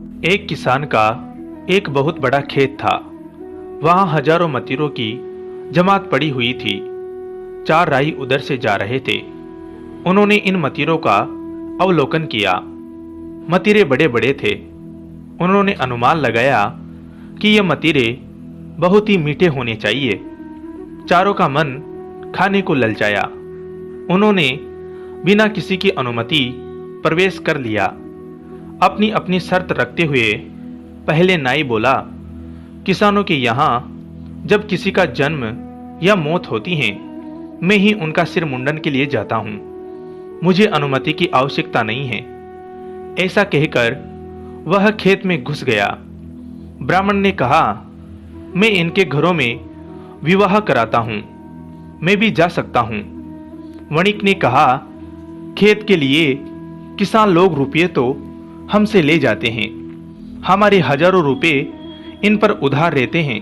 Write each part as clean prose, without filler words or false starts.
एक किसान का एक बहुत बड़ा खेत था। वहां हजारों मतीरों की जमात पड़ी हुई थी। 4 राही उधर से जा रहे थे। उन्होंने इन मतीरों का अवलोकन किया। मतीरे बड़े बड़े थे। उन्होंने अनुमान लगाया कि ये मतीरे बहुत ही मीठे होने चाहिए। चारों का मन खाने को ललचाया। उन्होंने बिना किसी की अनुमति प्रवेश कर लिया। अपनी अपनी शर्त रखते हुए पहले नाई बोला, किसानों के यहाँ जब किसी का जन्म या मौत होती है, मैं ही उनका सिर मुंडन के लिए जाता हूँ। मुझे अनुमति की आवश्यकता नहीं है। ऐसा कहकर वह खेत में घुस गया। ब्राह्मण ने कहा, मैं इनके घरों में विवाह कराता हूँ, मैं भी जा सकता हूँ। वणिक ने कहा, खेत के लिए किसान लोग रुपये तो हमसे ले जाते हैं, हमारे हजारों रुपए इन पर उधार रहते हैं,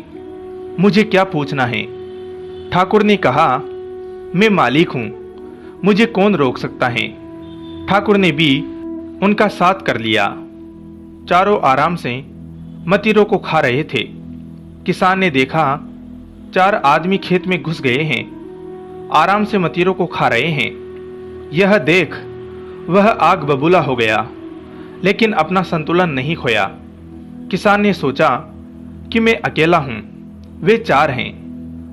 मुझे क्या पूछना है। ठाकुर ने कहा, मैं मालिक हूं, मुझे कौन रोक सकता है। ठाकुर ने भी उनका साथ कर लिया। चारों आराम से मतीरों को खा रहे थे। किसान ने देखा 4 आदमी खेत में घुस गए हैं, आराम से मतीरों को खा रहे हैं। यह देख वह आग बबूला हो गया, लेकिन अपना संतुलन नहीं खोया। किसान ने सोचा कि मैं अकेला हूं, वे 4 हैं,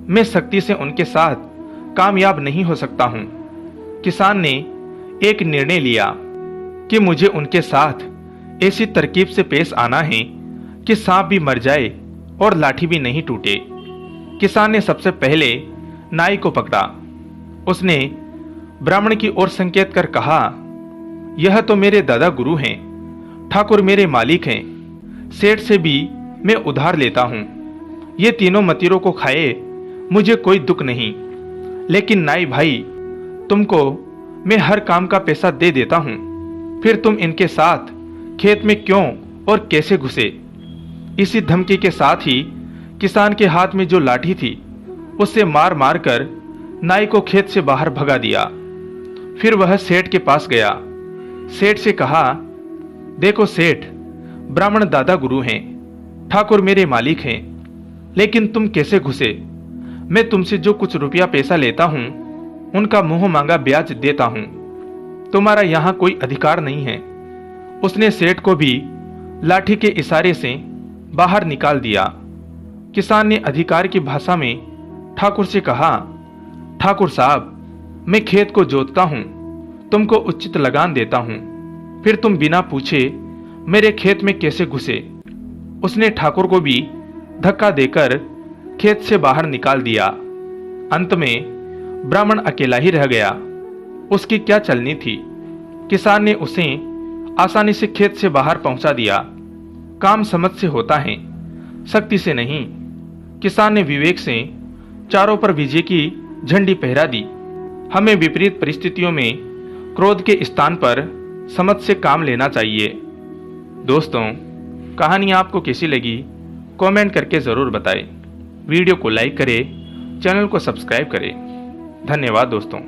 मैं सख्ती से उनके साथ कामयाब नहीं हो सकता हूं। किसान ने एक निर्णय लिया कि मुझे उनके साथ ऐसी तरकीब से पेश आना है कि सांप भी मर जाए और लाठी भी नहीं टूटे। किसान ने सबसे पहले नाई को पकड़ा। उसने ब्राह्मण की ओर संकेत कर कहा, यह तो मेरे दादा गुरु हैं, ठाकुर मेरे मालिक हैं, सेठ से भी मैं उधार लेता हूं। ये तीनों मतीरों को खाए मुझे कोई दुख नहीं, लेकिन नाई भाई, तुमको मैं हर काम का पैसा दे देता हूं, फिर तुम इनके साथ खेत में क्यों और कैसे घुसे। इसी धमकी के साथ ही किसान के हाथ में जो लाठी थी उससे मार मार कर नाई को खेत से बाहर भगा दिया। फिर वह सेठ के पास गया। सेठ से कहा, देखो सेठ, ब्राह्मण दादा गुरु हैं, ठाकुर मेरे मालिक हैं, लेकिन तुम कैसे घुसे। मैं तुमसे जो कुछ रुपया पैसा लेता हूं उनका मुंह मांगा ब्याज देता हूं, तुम्हारा यहां कोई अधिकार नहीं है। उसने सेठ को भी लाठी के इशारे से बाहर निकाल दिया। किसान ने अधिकार की भाषा में ठाकुर से कहा, ठाकुर साहब, मैं खेत को जोतता हूं, तुमको उचित लगान देता हूं, फिर तुम बिना पूछे मेरे खेत में कैसे घुसे। उसने ठाकुर को भी धक्का देकर खेत से बाहर निकाल दिया। अंत में ब्राह्मण अकेला ही रह गया। उसकी क्या चलनी थी। किसान ने उसे आसानी से खेत से बाहर पहुंचा दिया। काम समझ से होता है, शक्ति से नहीं। किसान ने विवेक से चारों पर विजय की झंडी फहरा दी। हमें विपरीत परिस्थितियों में क्रोध के स्थान पर समझ से काम लेना चाहिए। दोस्तों, कहानी आपको कैसी लगी कमेंट करके ज़रूर बताएं। वीडियो को लाइक करें, चैनल को सब्सक्राइब करें। धन्यवाद दोस्तों।